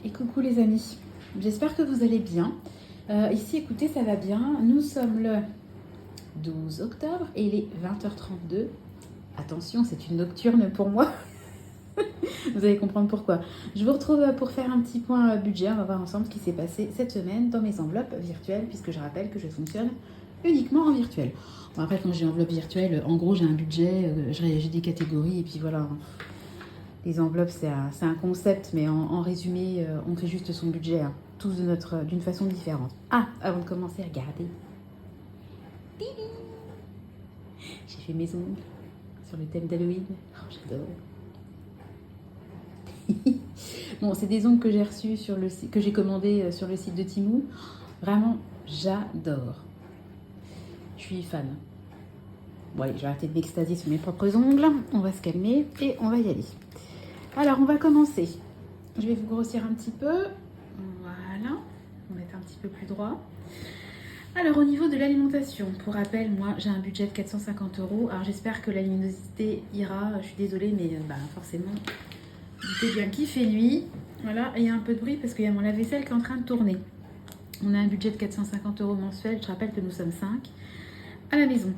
Et coucou les amis, j'espère que vous allez bien. Ici, écoutez, ça va bien. Nous sommes le 12 octobre et il est 20h32. Attention, c'est une nocturne pour moi. Vous allez comprendre pourquoi. Je vous retrouve pour faire un petit point budget. On va voir ensemble ce qui s'est passé cette semaine dans mes enveloppes virtuelles, puisque je rappelle que je fonctionne uniquement en virtuel. Bon, après, quand j'ai enveloppe virtuelle, en gros, j'ai un budget, j'ai des catégories, et puis voilà. Les enveloppes, c'est un concept, mais en résumé, on fait juste son budget, hein, tous d'une façon différente. Ah, avant de commencer, regardez. J'ai fait mes ongles sur le thème d'Halloween. Oh, j'adore. Bon, c'est des ongles que j'ai reçus que j'ai commandés sur le site de Temu. Vraiment, j'adore. Je suis fan. Bon, allez, je vais arrêter de m'extasier sur mes propres ongles. On va se calmer et on va y aller. Alors, on va commencer. Je vais vous grossir un petit peu. Voilà. On va mettre un petit peu plus droit. Alors, au niveau de l'alimentation, pour rappel, moi, j'ai un budget de 450 €. Alors, j'espère que la luminosité ira. Je suis désolée, mais forcément, vous bien qu'il fait nuit. Voilà, et il y a un peu de bruit parce qu'il y a mon lave-vaisselle qui est en train de tourner. On a un budget de 450 € mensuel. Je rappelle que nous sommes 5 à la maison.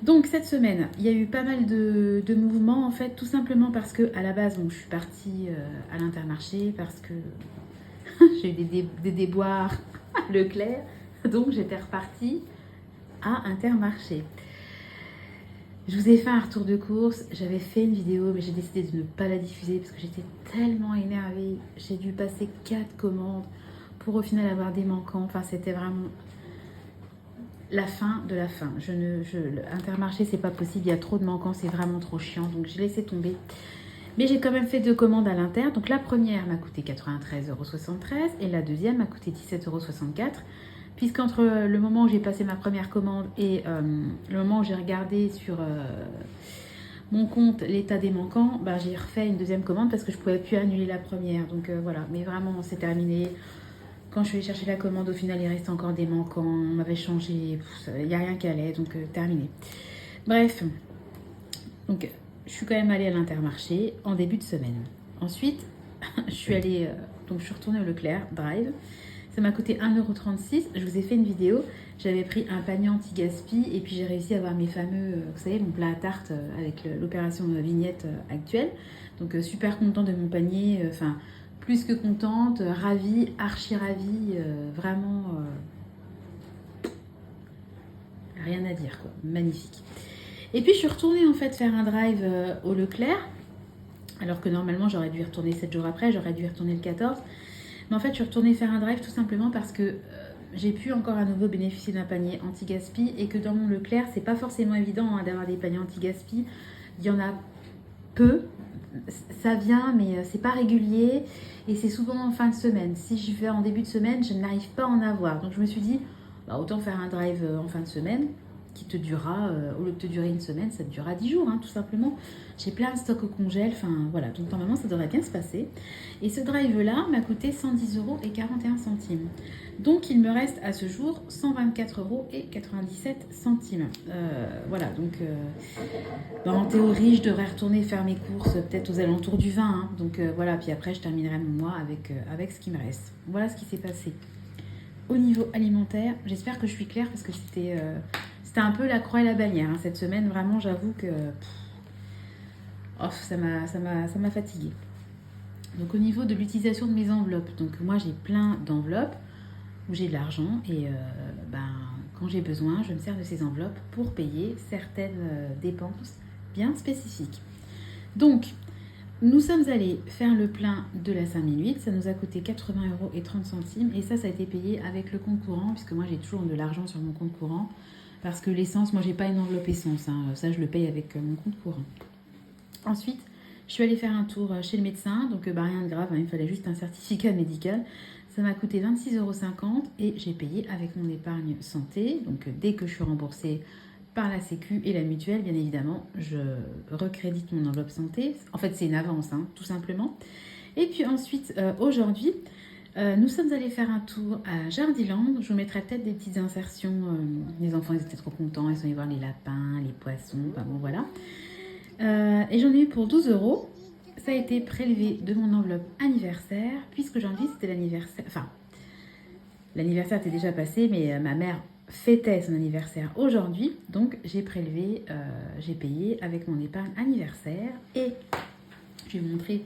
Donc cette semaine, il y a eu pas mal de mouvements en fait, tout simplement parce que à la base, je suis partie à l'Intermarché parce que j'ai eu des déboires à Leclerc, donc j'étais repartie à Intermarché. Je vous ai fait un retour de course, j'avais fait une vidéo mais j'ai décidé de ne pas la diffuser parce que j'étais tellement énervée. J'ai dû passer 4 commandes pour au final avoir des manquants. Enfin, c'était vraiment la fin de la fin. Intermarché, c'est pas possible, il y a trop de manquants, c'est vraiment trop chiant, donc j'ai laissé tomber. Mais j'ai quand même fait 2 commandes à l'Inter. Donc la première m'a coûté 93,73 € et la deuxième m'a coûté 17,64 €. Puisqu'entre le moment où j'ai passé ma première commande et le moment où j'ai regardé sur mon compte l'état des manquants, j'ai refait une deuxième commande parce que je ne pouvais plus annuler la première. Donc voilà, mais vraiment c'est terminé. Quand je suis allée chercher la commande, au final, il reste encore des manquants. On m'avait changé. Il n'y a rien qui allait, donc terminé. Bref. Donc, je suis quand même allée à l'Intermarché en début de semaine. Ensuite, je suis allée... donc, je suis retournée au Leclerc Drive. Ça m'a coûté 1,36 €. Je vous ai fait une vidéo. J'avais pris un panier anti-gaspi et puis j'ai réussi à avoir mes fameux... vous savez, mon plat à tarte avec l'opération vignette actuelle. Donc, super content de mon panier. Enfin... plus que contente, ravie, archi ravie, vraiment rien à dire quoi, magnifique. Et puis je suis retournée en fait faire un drive au Leclerc, alors que normalement j'aurais dû y retourner 7 jours après, j'aurais dû y retourner le 14. Mais en fait je suis retournée faire un drive tout simplement parce que j'ai pu encore à nouveau bénéficier d'un panier anti-gaspi et que dans mon Leclerc c'est pas forcément évident d'avoir des paniers anti-gaspi, il y en a peu. Ça vient, mais c'est pas régulier et c'est souvent en fin de semaine. Si je vais en début de semaine, je n'arrive pas à en avoir. Donc je me suis dit, autant faire un drive en fin de semaine qui te durera, au lieu de te durer une semaine, ça te durera 10 jours, hein, tout simplement. J'ai plein de stocks au congèle, enfin voilà, donc normalement ça devrait bien se passer. Et ce drive-là m'a coûté 110,41 €. Donc il me reste à ce jour 124,97 €. Voilà, donc en théorie, je devrais retourner faire mes courses peut-être aux alentours du 20. Hein, donc voilà, puis après je terminerai mon mois avec ce qui me reste. Voilà ce qui s'est passé. Au niveau alimentaire, j'espère que je suis claire parce que c'était un peu la croix et la bannière. Hein, cette semaine, vraiment, j'avoue que ça m'a fatiguée. Donc au niveau de l'utilisation de mes enveloppes, donc moi j'ai plein d'enveloppes où j'ai de l'argent et quand j'ai besoin, je me sers de ces enveloppes pour payer certaines dépenses bien spécifiques. Donc, nous sommes allés faire le plein de la 5008, ça nous a coûté 80,30 € et ça a été payé avec le compte courant puisque moi j'ai toujours de l'argent sur mon compte courant parce que l'essence, moi j'ai pas une enveloppe essence, hein, ça je le paye avec mon compte courant. Ensuite, je suis allée faire un tour chez le médecin, donc rien de grave, hein, il me fallait juste un certificat médical. Ça m'a coûté 26,50 € et j'ai payé avec mon épargne santé, donc dès que je suis remboursée par la Sécu et la mutuelle, bien évidemment, je recrédite mon enveloppe santé. En fait, c'est une avance, hein, tout simplement. Et puis ensuite, aujourd'hui, nous sommes allés faire un tour à Jardiland. Je vous mettrai peut-être des petites insertions. Les enfants, ils étaient trop contents. Ils sont allés voir les lapins, les poissons. Enfin bon, voilà. Et j'en ai eu pour 12 €. ça a été prélevé de mon enveloppe anniversaire, puisque janvier c'était l'anniversaire, enfin, l'anniversaire était déjà passé, mais ma mère fêtait son anniversaire aujourd'hui, donc j'ai prélevé, j'ai payé avec mon épargne anniversaire, et je vais vous montrer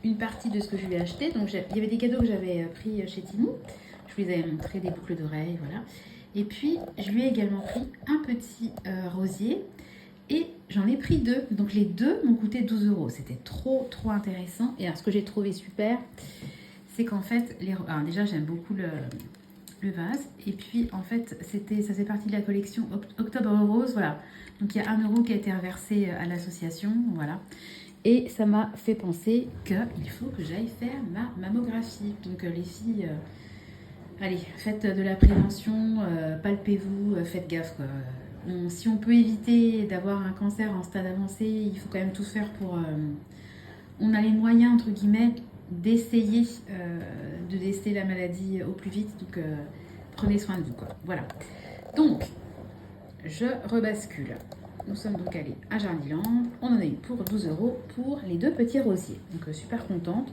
une partie de ce que je lui ai acheté. Donc il y avait des cadeaux que j'avais pris chez Temu, je vous les avais montré, des boucles d'oreilles, voilà. Et puis je lui ai également pris un petit rosier, et j'en ai pris deux. Donc les deux m'ont coûté 12 €. C'était trop intéressant. Et alors ce que j'ai trouvé super, c'est qu'en fait, alors déjà j'aime beaucoup le vase. Et puis en fait, ça fait partie de la collection Octobre Rose. Voilà. Donc il y a 1 € qui a été reversé à l'association. Voilà. Et ça m'a fait penser qu'il faut que j'aille faire ma mammographie. Donc les filles, allez, faites de la prévention, palpez-vous, faites gaffe, quoi. Si on peut éviter d'avoir un cancer en stade avancé, il faut quand même tout faire pour... on a les moyens, entre guillemets, d'essayer de déceler la maladie au plus vite. Donc, prenez soin de vous, quoi. Voilà. Donc, je rebascule. Nous sommes donc allés à Jardiland. On en a eu pour 12 € pour les deux petits rosiers. Donc, super contente.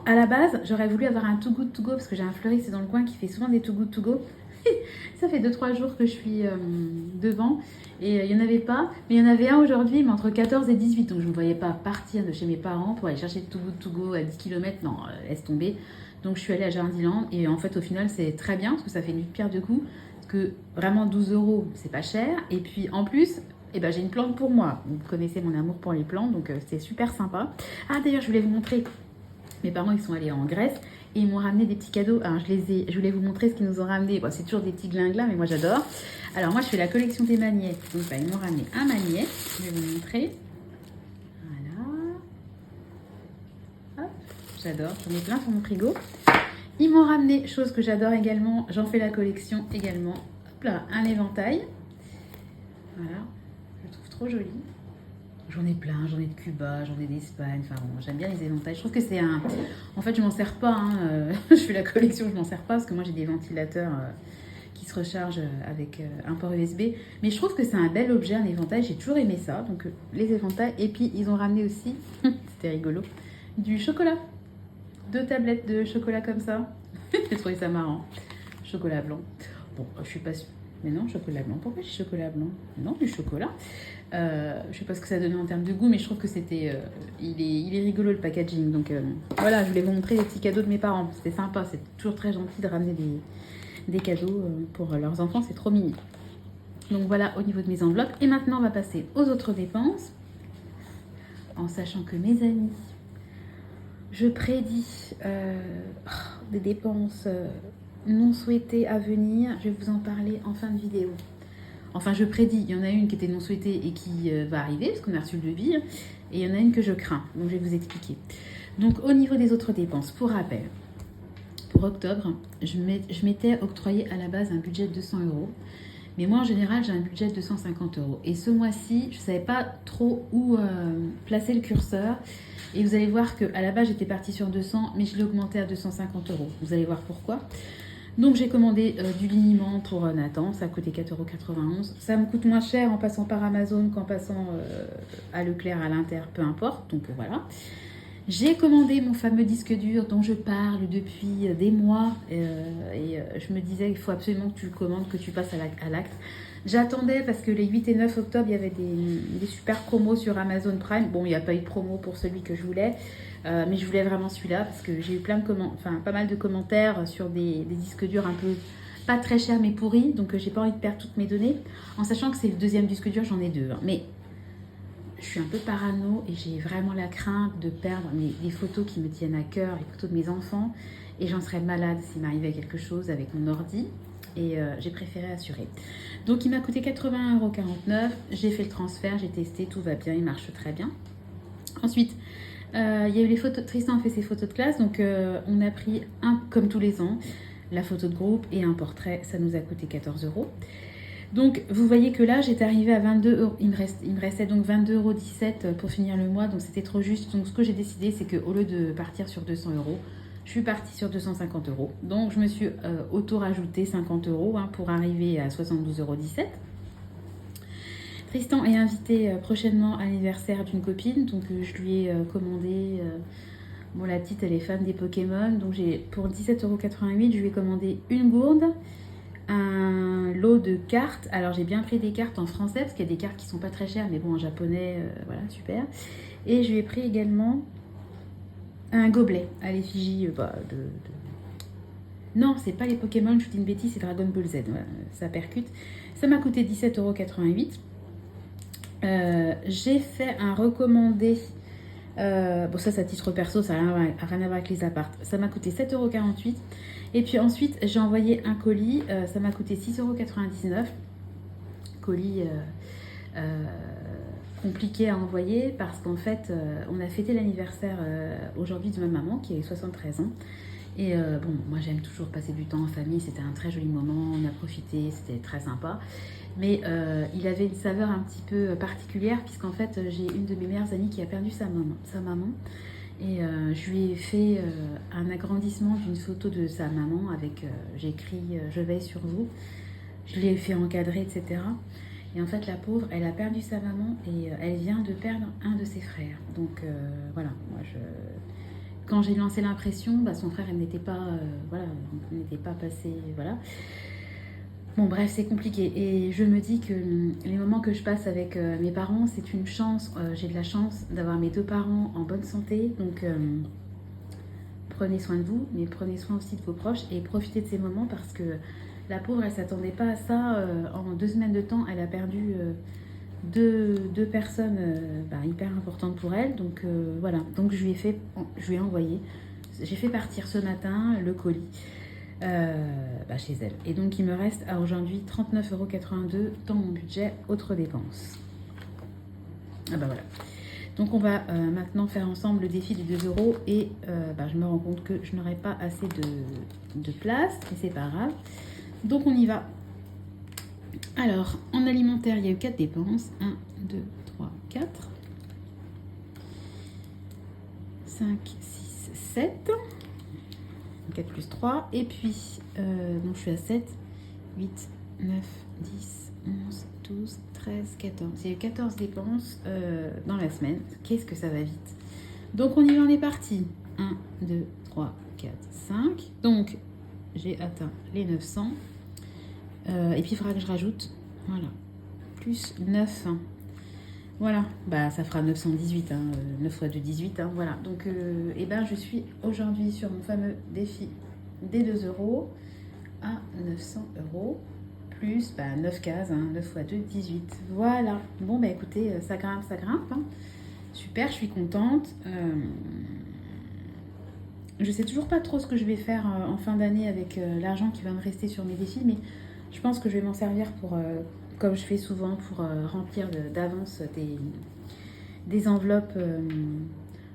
À la base, j'aurais voulu avoir un Too Good To Go parce que j'ai un fleuriste dans le coin qui fait souvent des Too Good To Go. Ça fait 2-3 jours que je suis devant et il n'y en avait pas. Mais il y en avait un aujourd'hui, mais entre 14 et 18. Donc je ne me voyais pas partir de chez mes parents pour aller chercher Too Good To Go à 10 km. Non, laisse tomber. Donc je suis allée à Jardiland et en fait au final c'est très bien parce que ça fait une pierre deux coups. Parce que vraiment 12 € c'est pas cher. Et puis en plus, eh ben, j'ai une plante pour moi. Vous connaissez mon amour pour les plantes, donc c'est super sympa. Ah d'ailleurs je voulais vous montrer. Mes parents ils sont allés en Grèce. Et ils m'ont ramené des petits cadeaux. Alors, je voulais vous montrer ce qu'ils nous ont ramené. Bon, c'est toujours des petits glinglas, mais moi j'adore. Alors, moi je fais la collection des magnets. Donc, ils m'ont ramené un magnet. Je vais vous montrer. Voilà. Hop, j'adore. J'en ai plein sur mon frigo. Ils m'ont ramené, chose que j'adore également. J'en fais la collection également. Hop là, un éventail. Voilà. Je le trouve trop joli. J'en ai plein, j'en ai de Cuba, j'en ai d'Espagne, enfin bon, j'aime bien les éventails. Je trouve que c'est un... En fait, je m'en sers pas, hein. Je fais la collection, je m'en sers pas parce que moi j'ai des ventilateurs qui se rechargent avec un port USB. Mais je trouve que c'est un bel objet, un éventail, j'ai toujours aimé ça. Donc les éventails, et puis ils ont ramené aussi, c'était rigolo, du chocolat. 2 tablettes de chocolat comme ça. J'ai trouvé ça marrant. Chocolat blanc. Bon, je suis pas sûre. Mais non, chocolat blanc. Pourquoi j'ai chocolat blanc? Non, du chocolat. Je sais pas ce que ça donnait en termes de goût, mais je trouve que c'était... il est rigolo le packaging. Donc voilà, je voulais vous montrer les petits cadeaux de mes parents. C'était sympa, c'est toujours très gentil de ramener des cadeaux pour leurs enfants. C'est trop mignon. Donc voilà au niveau de mes enveloppes. Et maintenant, on va passer aux autres dépenses. En sachant que mes amis, je prédis des dépenses non souhaitées à venir. Je vais vous en parler en fin de vidéo. Enfin, je prédis, il y en a une qui était non souhaitée et qui va arriver, parce qu'on a reçu le devis, et il y en a une que je crains, donc je vais vous expliquer. Donc, au niveau des autres dépenses, pour rappel, pour octobre, je m'étais octroyé à la base un budget de 200 €, mais moi, en général, j'ai un budget de 250 €. Et ce mois-ci, je ne savais pas trop où placer le curseur, et vous allez voir qu'à la base, j'étais partie sur 200, mais je l'ai augmenté à 250 €. Vous allez voir pourquoi. Donc j'ai commandé du liniment pour Nathan, ça a coûté 4,91 €. Ça me coûte moins cher en passant par Amazon qu'en passant à Leclerc, à l'Inter, peu importe. Donc voilà. J'ai commandé mon fameux disque dur dont je parle depuis des mois. Je me disais qu'il faut absolument que tu le commandes, que tu passes à l'acte. J'attendais parce que les 8 et 9 octobre, il y avait des super promos sur Amazon Prime. Bon, il n'y a pas eu de promo pour celui que je voulais. Mais je voulais vraiment celui-là parce que j'ai eu pas mal de commentaires sur des disques durs un peu pas très chers mais pourris. Donc j'ai pas envie de perdre toutes mes données. En sachant que c'est le deuxième disque dur, j'en ai 2. Hein. Mais je suis un peu parano et j'ai vraiment la crainte de perdre les photos qui me tiennent à cœur, les photos de mes enfants. Et j'en serais malade s'il m'arrivait quelque chose avec mon ordi. Et j'ai préféré assurer. Donc il m'a coûté 81,49 €. J'ai fait le transfert, j'ai testé, tout va bien, il marche très bien. Ensuite, il y a eu les photos. Tristan a fait ses photos de classe, donc on a pris comme tous les ans, la photo de groupe et un portrait. Ça nous a coûté 14 €. Donc vous voyez que là j'étais arrivée à 22 €. Il me restait donc 22,17 € pour finir le mois, donc c'était trop juste. Donc ce que j'ai décidé, c'est qu'au lieu de partir sur 200 €, je suis partie sur 250 €. Donc je me suis auto-rajouté 50 € pour arriver à 72,17 €. Tristan est invité prochainement à l'anniversaire d'une copine, donc je lui ai commandé. Bon, la petite, elle est fan des Pokémon, donc pour 17,88 €, je lui ai commandé une gourde, un lot de cartes. Alors, j'ai bien pris des cartes en français, parce qu'il y a des cartes qui sont pas très chères, mais bon, en japonais, voilà, super. Et je lui ai pris également un gobelet à l'effigie Non, c'est pas les Pokémon, je vous dis une bêtise, c'est Dragon Ball Z, voilà, ça percute. Ça m'a coûté 17,88 €. J'ai fait un recommandé. Bon, ça, c'est à titre perso, ça n'a rien à voir avec les apparts. Ça m'a coûté 7,48 €. Et puis ensuite, j'ai envoyé un colis. Ça m'a coûté 6,99 €. Colis compliqué à envoyer parce qu'en fait, on a fêté l'anniversaire aujourd'hui de ma maman qui a 73 ans. Et bon, moi j'aime toujours passer du temps en famille, c'était un très joli moment, on a profité, c'était très sympa. Mais il avait une saveur un petit peu particulière puisqu'en fait j'ai une de mes meilleures amies qui a perdu sa maman. Et je lui ai fait un agrandissement d'une photo de sa maman avec, j'ai écrit je veille sur vous. Je l'ai fait encadrer, etc. Et en fait la pauvre, elle a perdu sa maman et elle vient de perdre un de ses frères. Donc voilà, moi quand j'ai lancé l'impression, son frère, elle n'était pas, voilà, n'était pas passé, voilà. Bon, bref, c'est compliqué. Et je me dis que les moments que je passe avec mes parents, c'est une chance. J'ai de la chance d'avoir mes deux parents en bonne santé. Donc, prenez soin de vous, mais prenez soin aussi de vos proches et profitez de ces moments parce que la pauvre, elle s'attendait pas à ça. En 2 semaines de temps, elle a perdu deux personnes hyper importantes pour elle. Donc voilà, donc je lui ai envoyé, j'ai fait partir ce matin le colis chez elle. Et donc il me reste à aujourd'hui 39,82 € dans mon budget autres dépenses. Ah bah voilà. Donc on va maintenant faire ensemble le défi des 2 € et je me rends compte que je n'aurai pas assez de place, mais c'est pas grave. Donc on y va. Alors, en alimentaire, il y a eu 4 dépenses. 1, 2, 3, 4. 5, 6, 7. 4 plus 3. Et puis, donc je suis à 7, 8, 9, 10, 11, 12, 13, 14. Il y a eu 14 dépenses dans la semaine. Qu'est-ce que ça va vite. Donc, on est parti. 1, 2, 3, 4, 5. Donc, j'ai atteint les 900. Et puis il faudra que je rajoute, voilà, plus 9. Voilà, ça fera 918, 9 fois 2, 18. Voilà, donc je suis aujourd'hui sur mon fameux défi des 2 € à 900 €, plus 9 cases, 9 fois 2, 18. Voilà, bon écoutez, ça grimpe. Super, je suis contente. Je sais toujours pas trop ce que je vais faire en fin d'année avec l'argent qui va me rester sur mes défis, mais je pense que je vais m'en servir pour, comme je fais souvent, pour remplir d'avance des enveloppes.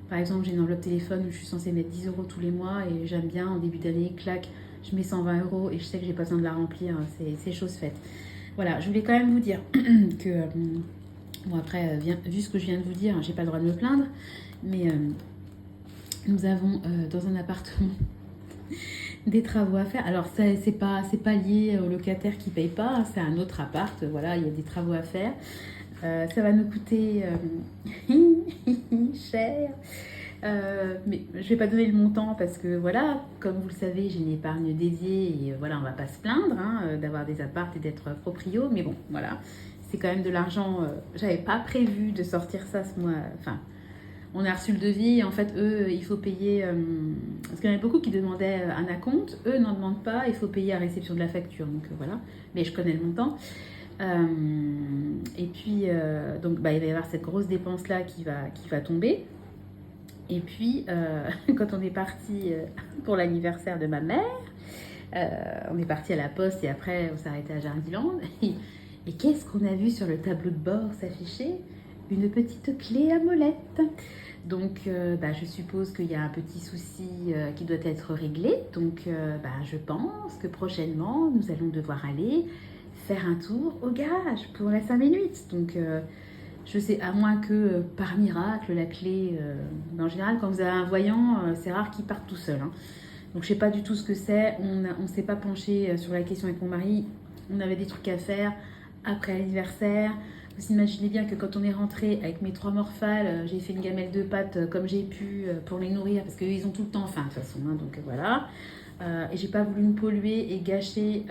Par exemple, j'ai une enveloppe téléphone où je suis censée mettre 10 € tous les mois et j'aime bien, en début d'année, clac, je mets 120 € et je sais que j'ai pas besoin de la remplir, c'est chose faite. Voilà, je voulais quand même vous dire que, bon après, vu ce que je viens de vous dire, j'ai pas le droit de me plaindre, mais nous avons dans un appartement des travaux à faire. Alors c'est pas lié au locataire qui paye pas, c'est un autre appart, voilà, il y a des travaux à faire. Ça va nous coûter cher. Mais je vais pas donner le montant parce que voilà, comme vous le savez, j'ai une épargne dédiée et voilà, on va pas se plaindre d'avoir des apparts et d'être proprio, mais bon, voilà, c'est quand même de l'argent. J'avais pas prévu de sortir ça ce mois, enfin. On a reçu le devis et en fait, eux, il faut payer... parce qu'il y en a beaucoup qui demandaient un acompte. Eux n'en demandent pas, il faut payer à réception de la facture. Donc voilà, mais je connais le montant. Et puis, donc, il va y avoir cette grosse dépense-là qui va tomber. Et puis, quand on est parti pour l'anniversaire de ma mère, on est parti à la poste et après, on s'est arrêté à Jardiland. Et qu'est-ce qu'on a vu sur le tableau de bord s'afficher ? Une petite clé à molette. Donc, je suppose qu'il y a un petit souci qui doit être réglé. Donc, je pense que prochainement, nous allons devoir aller faire un tour au garage pour la Saint-Ménuit. Donc, je sais, à moins que par miracle, la clé... en général, quand vous avez un voyant, c'est rare qu'il parte tout seul. Donc, je ne sais pas du tout ce que c'est. On ne s'est pas penché sur la question avec mon mari. On avait des trucs à faire après l'anniversaire. Vous imaginez bien que quand on est rentré avec mes 3 morphales, j'ai fait une gamelle de pâtes comme j'ai pu pour les nourrir parce qu'ils ont tout le temps faim de toute façon, hein, donc voilà. Et j'ai pas voulu me polluer et gâcher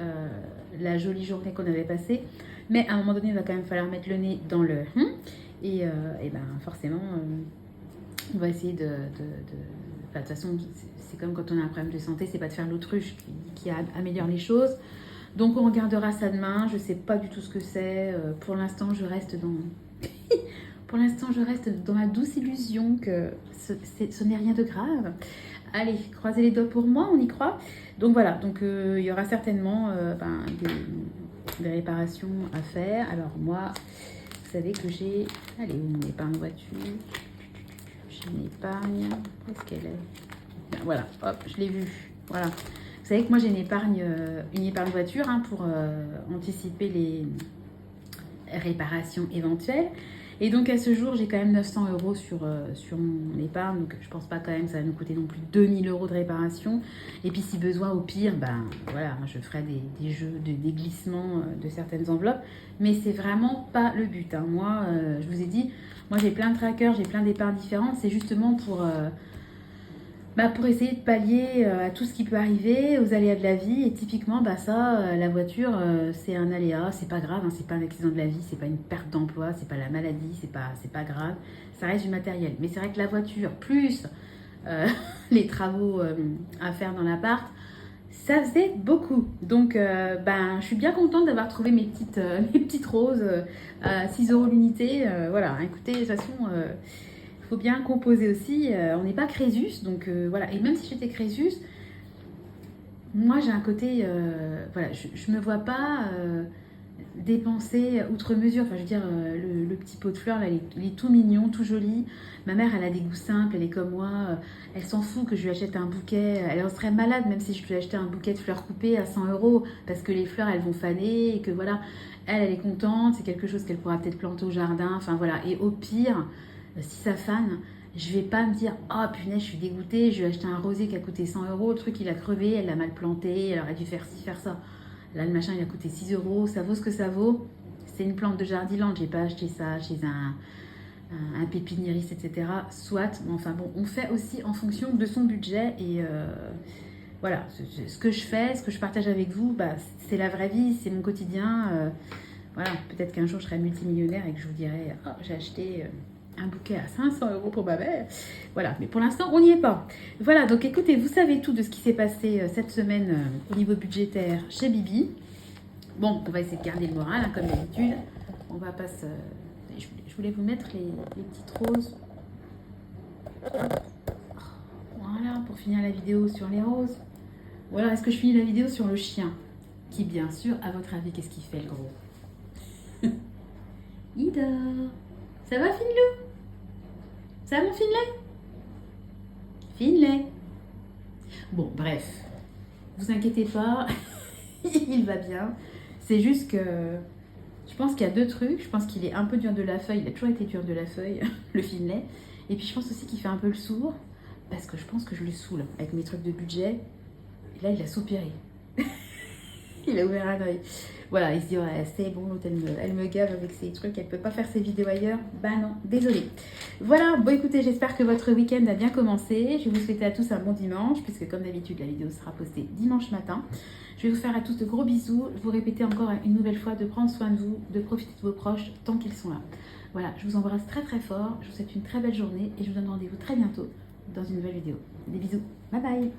la jolie journée qu'on avait passée. Mais à un moment donné, il va quand même falloir mettre le nez dans le et ben forcément, on va essayer de enfin, de toute façon, c'est comme quand on a un problème de santé, c'est pas de faire l'autruche qui améliore les choses. Donc on regardera ça demain. Je sais pas du tout ce que c'est. Pour l'instant, je reste dans pour l'instant, je reste dans la douce illusion que ce n'est rien de grave. Allez, croisez les doigts pour moi, on y croit. Donc voilà, donc il y aura certainement des réparations à faire. Alors moi, vous savez que j'ai... Allez, une épargne voiture. J'ai une épargne. Où est-ce qu'elle est? Ben, voilà, hop, je l'ai vue. Voilà. Vous savez que moi j'ai une épargne voiture hein, pour anticiper les réparations éventuelles. Et donc à ce jour, j'ai quand même 900 euros sur mon épargne. Donc je pense pas quand même que ça va nous coûter non plus 2000 euros de réparation. Et puis si besoin, au pire, ben voilà, je ferai des jeux, des glissements de certaines enveloppes. Mais c'est vraiment pas le but. Hein. Moi, je vous ai dit, moi j'ai plein de trackers, j'ai plein d'épargnes différentes. C'est justement pour essayer de pallier à tout ce qui peut arriver, aux aléas de la vie. Et typiquement, la voiture, c'est un aléa, c'est pas grave, hein, c'est pas un accident de la vie, c'est pas une perte d'emploi, c'est pas la maladie, c'est pas grave. Ça reste du matériel. Mais c'est vrai que la voiture, plus les travaux à faire dans l'appart, ça faisait beaucoup. Donc, je suis bien contente d'avoir trouvé mes petites roses à 6 euros l'unité. Voilà, écoutez, de toute façon... Il faut bien composer aussi. On n'est pas Crésus, donc voilà. Et même si j'étais Crésus, moi j'ai un côté, voilà, je me vois pas dépenser outre mesure. Enfin, je veux dire, le petit pot de fleurs, là, il est tout mignon, tout joli. Ma mère, elle a des goûts simples, elle est comme moi. Elle s'en fout que je lui achète un bouquet. Elle en serait malade même si je lui achetais un bouquet de fleurs coupées à 100 euros parce que les fleurs, elles vont faner et que voilà, elle est contente. C'est quelque chose qu'elle pourra peut-être planter au jardin. Enfin voilà. Et au pire... Si ça fane, je vais pas me dire oh punaise, je suis dégoûtée, je lui ai acheté un rosier qui a coûté 100 euros, le truc il a crevé, elle l'a mal planté, elle aurait dû faire ci, faire ça. Là, le machin il a coûté 6 euros, ça vaut ce que ça vaut. C'est une plante de Jardiland, j'ai pas acheté ça chez un pépiniériste, etc. Soit, mais enfin bon, on fait aussi en fonction de son budget et voilà, ce que je fais, ce que je partage avec vous, c'est la vraie vie, c'est mon quotidien. Voilà, peut-être qu'un jour je serai multimillionnaire et que je vous dirai oh, j'ai acheté. Un bouquet à 500 euros pour ma mère. Voilà, mais pour l'instant, on n'y est pas. Voilà, donc écoutez, vous savez tout de ce qui s'est passé cette semaine au niveau budgétaire chez Bibi. Bon, on va essayer de garder le moral, hein, comme d'habitude. On va pas se... Je voulais vous mettre les petites roses. Voilà, pour finir la vidéo sur les roses. Ou alors, est-ce que je finis la vidéo sur le chien? Qui, bien sûr, à votre avis, qu'est-ce qu'il fait, le gros? Il dort. Ça va, Finlou? Ça va, mon Finlay? Finlay. Bon, bref. Vous inquiétez pas. Il va bien. C'est juste que... Je pense qu'il y a 2 trucs. Je pense qu'il est un peu dur de la feuille. Il a toujours été dur de la feuille, le Finlay. Et puis, je pense aussi qu'il fait un peu le sourd. Parce que je pense que je le saoule avec mes trucs de budget. Et là, il a soupiré. Il a ouvert un œil. Voilà, il se dit, ouais, c'est bon, l'autre, elle me gave avec ses trucs, elle peut pas faire ses vidéos ailleurs. Bah non, désolée. Voilà, bon écoutez, j'espère que votre week-end a bien commencé. Je vais vous souhaiter à tous un bon dimanche, puisque comme d'habitude, la vidéo sera postée dimanche matin. Je vais vous faire à tous de gros bisous. Vous répétez encore une nouvelle fois de prendre soin de vous, de profiter de vos proches tant qu'ils sont là. Voilà, je vous embrasse très très fort. Je vous souhaite une très belle journée et je vous donne rendez-vous très bientôt dans une nouvelle vidéo. Des bisous. Bye bye.